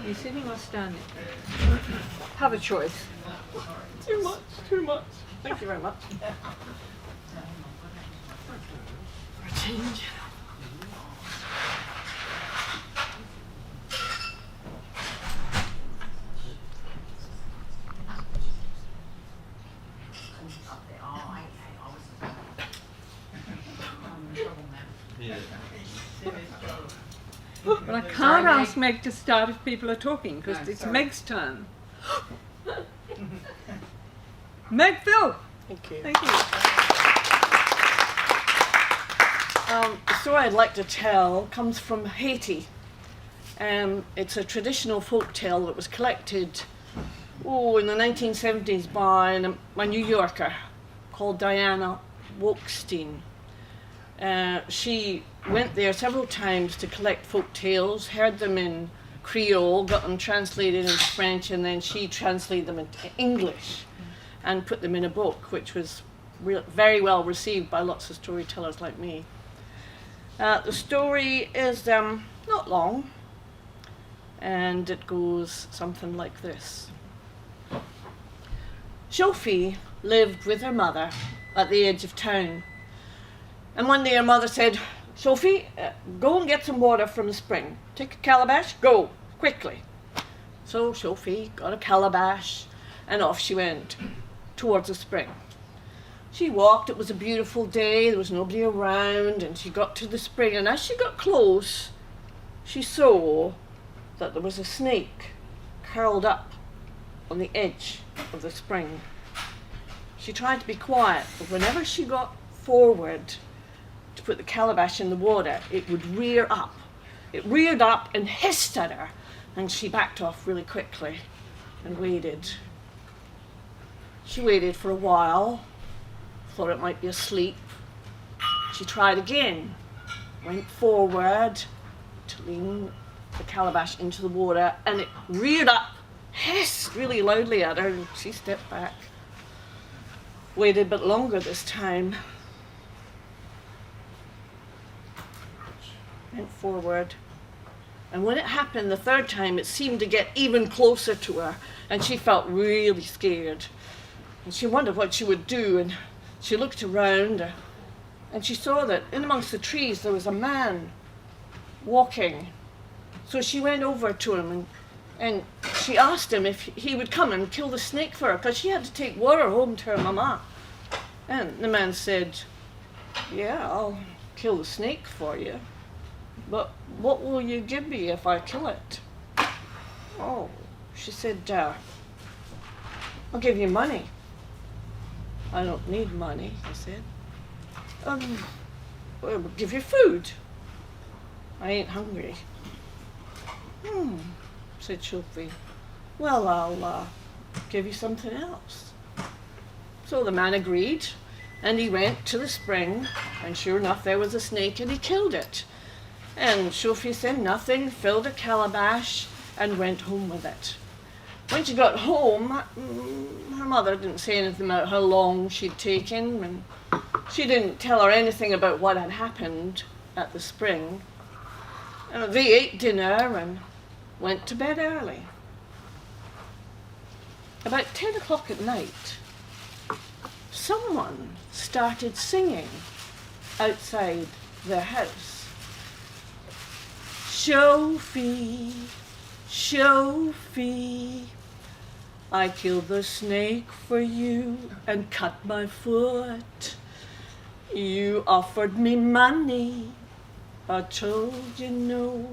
You sitting or standing? Have a choice. Too much, too much. Thank you very much. For a change. But I can't ask Meg to start if people are talking, because it's Meg's turn. Meg, Phil. Thank you. Thank you. The story I'd like to tell comes from Haiti. It's a traditional folk tale that was collected in the 1970s by a New Yorker called Diana Wolkstein. She went there several times to collect folk tales, heard them in Creole, got them translated into French, and then she translated them into English and put them in a book, which was very well received by lots of storytellers like me. The story is not long, and it goes something like this. Sophie lived with her mother at the edge of town. And one day her mother said, Sophie, go and get some water from the spring. Take a calabash, go, quickly. So Sophie got a calabash and off she went towards the spring. She walked, it was a beautiful day, there was nobody around, and she got to the spring, and as she got close, she saw that there was a snake curled up on the edge of the spring. She tried to be quiet, but whenever she got forward to put the calabash in the water, it would rear up. It reared up and hissed at her, and she backed off really quickly and waited. She waited for a while, thought it might be asleep. She tried again, went forward to lean the calabash into the water, and it reared up, hissed really loudly at her, and she stepped back. Waited a bit longer this time. Went forward. And when it happened the third time, it seemed to get even closer to her, and she felt really scared. And she wondered what she would do, and she looked around, and she saw that in amongst the trees there was a man walking. So she went over to him, and she asked him if he would come and kill the snake for her, because she had to take water home to her mama. And the man said, yeah, I'll kill the snake for you, but what will you give me if I kill it? Oh, she said, I'll give you money. I don't need money, he said. I'll give you food. I ain't hungry. Said Sophie. Well, I'll give you something else. So the man agreed, and he went to the spring, and sure enough there was a snake, and he killed it. And Sophie said nothing, filled a calabash, and went home with it. When she got home, her mother didn't say anything about how long she'd taken, and she didn't tell her anything about what had happened at the spring. And they ate dinner and went to bed early. About 10 o'clock at night, someone started singing outside their house. Sophie, Sophie, I killed the snake for you and cut my foot. You offered me money, I told you no.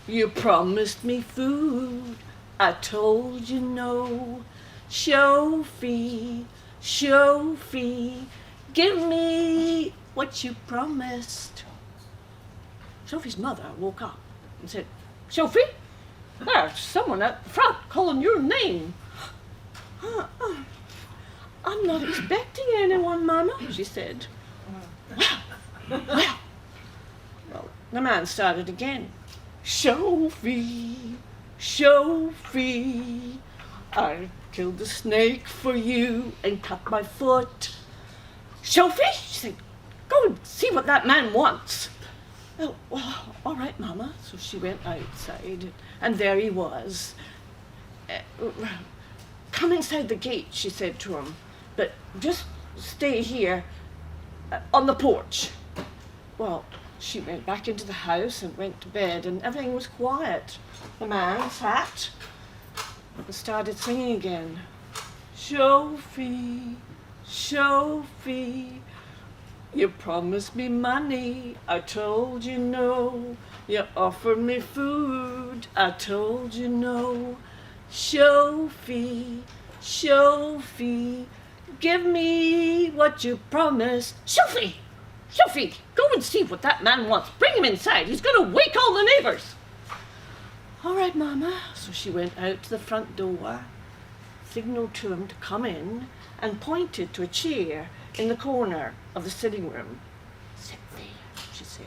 You promised me food, I told you no. Sophie, Sophie, give me what you promised. Sophie's mother woke up and said, Sophie, there's someone at the front calling your name. I'm not expecting anyone, Mama, she said. Well, the man started again. Sophie, Sophie, I killed the snake for you and cut my foot. Sophie, she said, go and see what that man wants. Oh, well, all right, Mama. So she went outside, and there he was. Come inside the gate, she said to him, but just stay here on the porch. Well, she went back into the house and went to bed, and everything was quiet. The man sat and started singing again. Sophie, Sophie, you promised me money, I told you no. You offered me food, I told you no. Sophie, Sophie, give me what you promised. Sophie, Sophie, go and see what that man wants. Bring him inside, he's going to wake all the neighbours. All right, Mama. So she went out to the front door, signalled to him to come in, and pointed to a chair in the corner of the sitting room. Sit there, she said,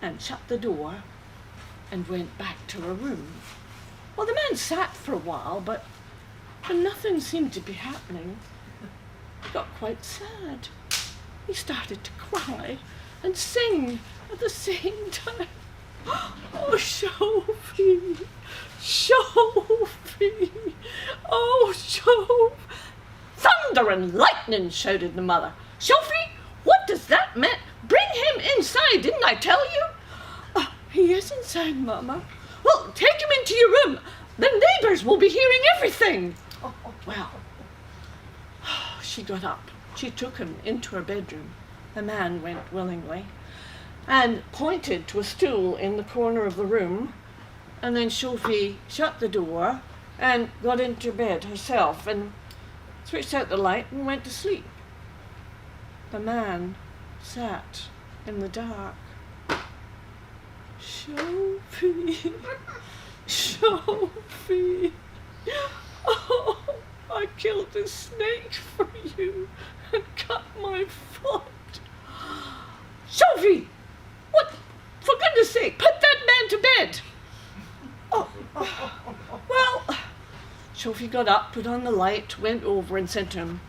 and shut the door and went back to her room. Well, the man sat for a while, but nothing seemed to be happening. He got quite sad. He started to cry and sing at the same time. Oh, Sophie, Sophie, oh, Sophie. Thunder and lightning, shouted the mother. Sophie, what does that mean? Bring him inside, didn't I tell you? Oh, he is inside, Mama. Well, take him into your room. The neighbours will be hearing everything. Well, she got up. She took him into her bedroom. The man went willingly and pointed to a stool in the corner of the room. And then Sophie shut the door and got into bed herself and switched out the light and went to sleep. The man sat in the dark. Sophie, Sophie, oh, I killed a snake for you and cut my foot. Sophie, what? For goodness sake, put that man to bed. Well, Sophie got up, put on the light, went over and sent him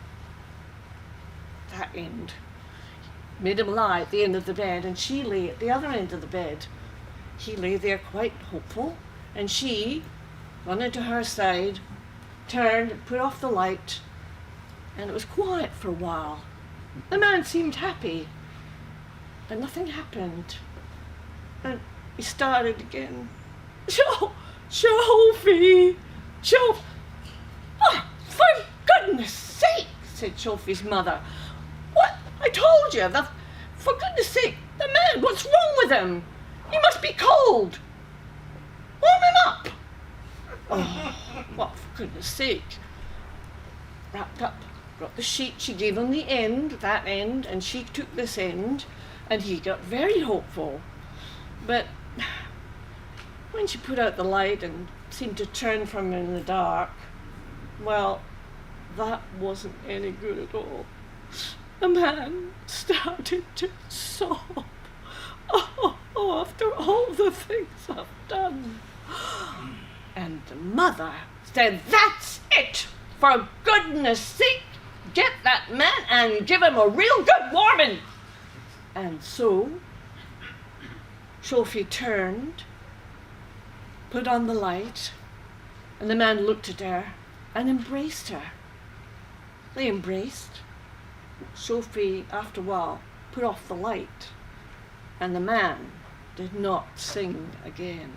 that end. Made him lie at the end of the bed, and she lay at the other end of the bed. He lay there quite hopeful, and she, running to her side, turned and put off the light, and it was quiet for a while. The man seemed happy, but nothing happened. And he started again. Sophie, Sophie. Oh, for goodness sake, said Sophie's mother. What? I told you, for goodness sake, the man, what's wrong with him? He must be cold. Warm him up. Oh, what, for goodness sake. Wrapped up, got the sheet, she gave him the end, that end, and she took this end, and he got very hopeful. But when she put out the light and seemed to turn from him in the dark, well, that wasn't any good at all. The man started to sob. Oh, after all the things I've done. And the mother said, that's it! For goodness sake, get that man and give him a real good warming. And so, Sophie turned, put on the light, and the man looked at her and embraced her. They embraced. Sophie, after a while, put off the light, and the man did not sing again.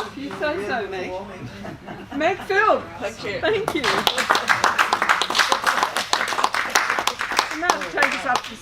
If you say so, Meg. Meg PHILP. Thank you. Thank you. And that'll take us up to